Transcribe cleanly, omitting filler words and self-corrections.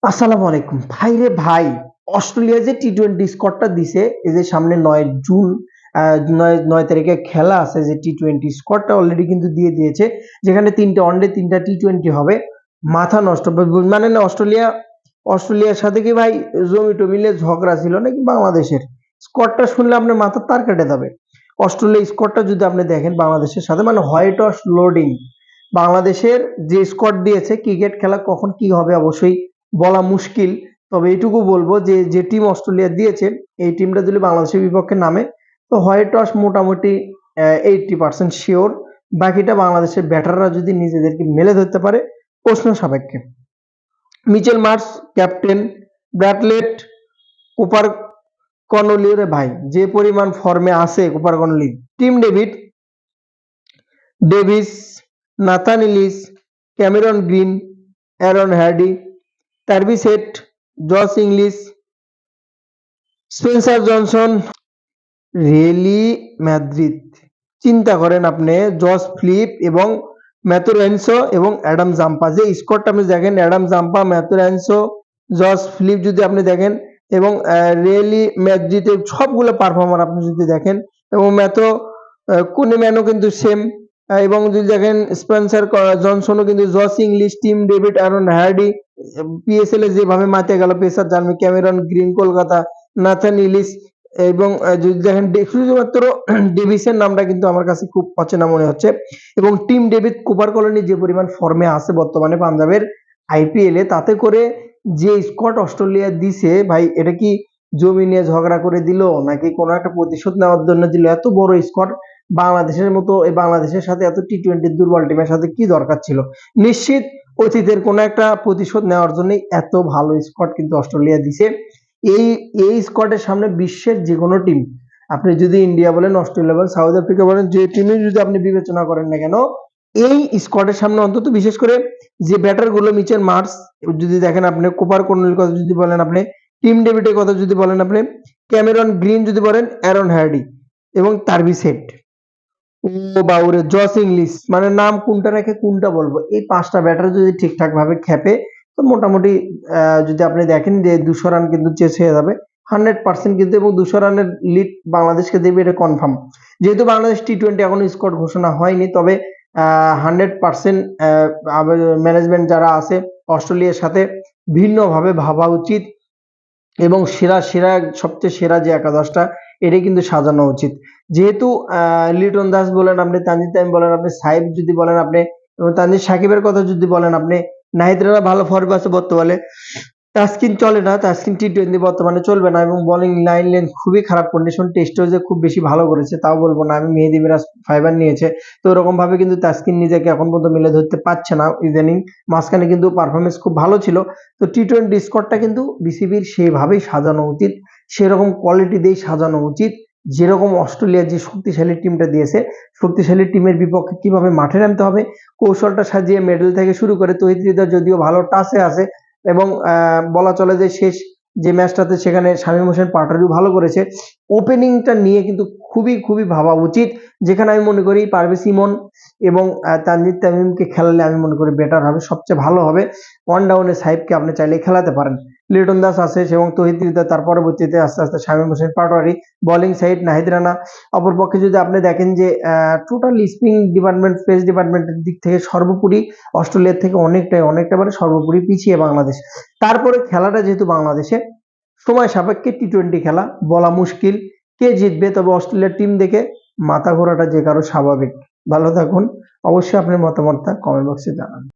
আসসালামু আলাইকুম ভাই রে ভাই। অস্ট্রেলিয়া যে টি-20 স্কোয়াডটা দিছে, এই যে সামনে 9 জুন 9 তারিখে খেলা আছে, যে টি-20 স্কোয়াডটা অলরেডি কিন্তু দিয়ে দিয়েছে, যেখানে 3টে ওয়ানডে 3টা টি-20 হবে। মাথা নষ্ট, মানে না, অস্ট্রেলিয়ার সাথে কি ভাই জমি টমিলে ঝগড়া ছিল নাকি বাংলাদেশের? স্কোয়াডটা শুনলে আপনার মাথার তার কেটে যাবে। অস্ট্রেলিয়া স্কোয়াডটা যদি আপনি দেখেন বাংলাদেশের সাথে, মানে হোয়াইট ওয়াশ লোডিং। বাংলাদেশের যে স্কোয়াড দিয়েছে, ক্রিকেট খেলা কখন কি হবে অবশ্যই বলা মুশকিল। তবে এইটুকু বলবো যে যে টিম অস্ট্রেলিয়া দিয়েছে, এই টিমটা যদি বাংলাদেশের বিপক্ষে নামে, তো হোয়াইট ওয়াশ মোটামুটি 80% শিওর। বাকিটা বাংলাদেশের ব্যাটাররা যদি নিজেদেরকে মেলে ধরতে পারে প্রশ্ন সাপেক্ষে। মিচেল মার্শ ক্যাপ্টেন, ব্র্যাডলেট, কুপার কর্নলি, রে ভাই যে পরিমাণ ফর্মে আছে Cooper Connolly, Tim Davis, Nathan Ellis, Cameron Green, Aaron Hardie, Travis Head, Josh Inglis, Spencer Johnson, Real Madrid. চিন্তা করেন আপনি, জস ফ্লিপ এবং ম্যাথুরেন্সো এবং অ্যাডাম জাম্পা, যে স্কোয়াডটা আপনি দেখেন, অ্যাডাম জাম্পা, ম্যাথুরেন্সো, জস ফ্লিপ যদি আপনি দেখেন, এবং রিয়েলি ম্যাদ্রিদের সবগুলো পারফর্মার আপনি যদি দেখেন, এবং কুনিম্যানও কিন্তু সেম, এবং যদি দেখেন স্পেন্সার জনসনও কিন্তু, Josh Inglis, Tim David, Aaron Hardie, PSL এ যেভাবে মাতে গেল পেসার জার্মি, Cameron Green Kolkata, Nathan Ellis, এবং যদি দেখেন শুধুমাত্র ডেভিসের নামটা কিন্তু আমার কাছে খুব অচেনা মনে হচ্ছে। এবং টিম ডেভিড, কুপার কলোনি যে পরিমাণ ফর্মে আছে বর্তমানে পাঞ্জাবের আইপিএল এ, তাতে করে যে স্কোয়াড অস্ট্রেলিয়া দিছে ভাই, এটা কি জমি নিয়ে ঝগড়া করে দিল নাকি কোনো একটা প্রতিশোধ নেওয়ার জন্য দিল? এত বড় স্কোয়াড বাংলাদেশের মতো, এই বাংলাদেশের সাথে এত টি-20 দুর্বল টিমের সাথে কি দরকার ছিল? নিশ্চিত অতীতের কোনো একটা প্রতিশোধ নেওয়ার জন্য এত ভালো স্কোয়াড কিন্তু অস্ট্রেলিয়া দিছে। এই এই স্কোয়াডের সামনে বিশ্বের যে কোনো টিম, আপনি যদি ইন্ডিয়া বলেন, অস্ট্রেলিয়া বলেন, সাউথ আফ্রিকা বলেন, যে টিমই যদি আপনি বিবেচনা করেন না কেন, এই স্কোয়াডের সামনে অন্তত, বিশেষ করে যে ব্যাটার গুলো, মিচেল মার্শ যদি দেখেন আপনি, কুপার কর্নেলের কথা যদি বলেন আপনি, টিম ডেভিডের কথা যদি বলেন আপনি, ক্যামেরন গ্রিন যদি বলেন, অ্যারন হ্যাডি এবং টার্ভিস হেড, ও বাউরে, জস ইংলিশ, মানে নাম কোনটা রেখে কোনটা বলবো, এই 5টা ব্যাটার যদি ঠিকঠাক ভাবে খেপে, তো মোটামুটি যদি আপনি দেখেন যে 200 রান কিন্তু চেস হয়ে যাবে 100% কিন্তু, এবং 200 রানের লিড বাংলাদেশকে দেবে, এটা কনফার্ম। যেহেতু বাংলাদেশ টি-20 এখনো স্কোয়াড ঘোষণা হয়নি, তবে 100% ম্যানেজমেন্ট যারা আছে অস্ট্রেলিয়ার সাথে ভিন্নভাবে ভাবা উচিত, এবং সেরা সেরা সবচেয়ে সেরা যে একাদশটা, এটাই কিন্তু সাজানো উচিত। যেহেতু লিটন দাস বলেন আপনি, তানজিদ তামিম বলেন আপনি, সাইব যদি বলেন আপনি, এবং তানজিদ সাকিবের কথা যদি বলেন আপনি, নাহিদ রানা ভালো ফর্মে আছে বর্তমানে, তাসকিন চলে না, তাসকিন টি-20 বর্তমানে চলবে না, এবং বোলিং লাইন লেন্থ খুবই খারাপ কন্ডিশন। টেস্টেও যে খুব বেশি ভালো করেছে তাও বলবো না আমি, মেহেদী মিরাজ ফাইবার নিয়েছে, তো ওরকম ভাবে কিন্তু তাসকিন নিজেকে এখন পর্যন্ত মিলে ধরতে পারছে না ইদানিং। মাঝখানে কিন্তু পারফরমেন্স খুব ভালো ছিল। তো টি-20 স্কোয়াডটা কিন্তু বিসিবির সেভাবেই সাজানো উচিত, সেরকম কোয়ালিটি দিয়ে সাজানো উচিত, যেরকম অস্ট্রেলিয়ার যে শক্তিশালী টিমটা দিয়েছে, শক্তিশালী টিমের বিপক্ষে কিভাবে মাঠে নামতে হবে, কৌশলটা সাজিয়ে মিডল থেকে শুরু করে, তৌহিদ হৃদয় যদিও ভালো টাচে আছে, এবং বলা চলে যে শেষ যে ম্যাচটাতে সেখানে শামীম হোসেন পাটোয়ারি ভালো করেছে। ওপেনিংটা নিয়ে কিন্তু খুবই খুবই ভাবা উচিত, যেখানে আমি মনে করি পারভেজ ইমন এবং তানজিদ তামিমকে খেলালে আমি মনে করি বেটার হবে, সবচেয়ে ভালো হবে। ওয়ান ডাউনে সাহেবকে আপনি চাইলে খেলাতে পারেন, লিটন দাস আছে এবং তৌহিদ হৃদয়, তার পরবর্তীতে আস্তে আস্তে শামীম হোসেন পাটোয়ারি, বোলিং সাইড নাহিদ রানা। অপরপক্ষে যদি আপনি দেখেন যে টোটাল স্পিন ডিপার্টমেন্ট, পেস ডিপার্টমেন্টের দিক থেকে সর্বোপরি অস্ট্রেলিয়ার থেকে অনেকটা মানে সর্বোপরি পিছিয়ে বাংলাদেশ। তারপরে খেলাটা যেহেতু বাংলাদেশে, সময় সাপেক্ষে টি-20 খেলা, বলা মুশকিল কে জিতবে, তবে অস্ট্রেলিয়ার টিম দেখে মাথা ঘোরাটা যে কারো স্বাভাবিক। ভালো থাকুন, অবশ্যই আপনার মতামতটা কমেন্ট বক্সে জানান।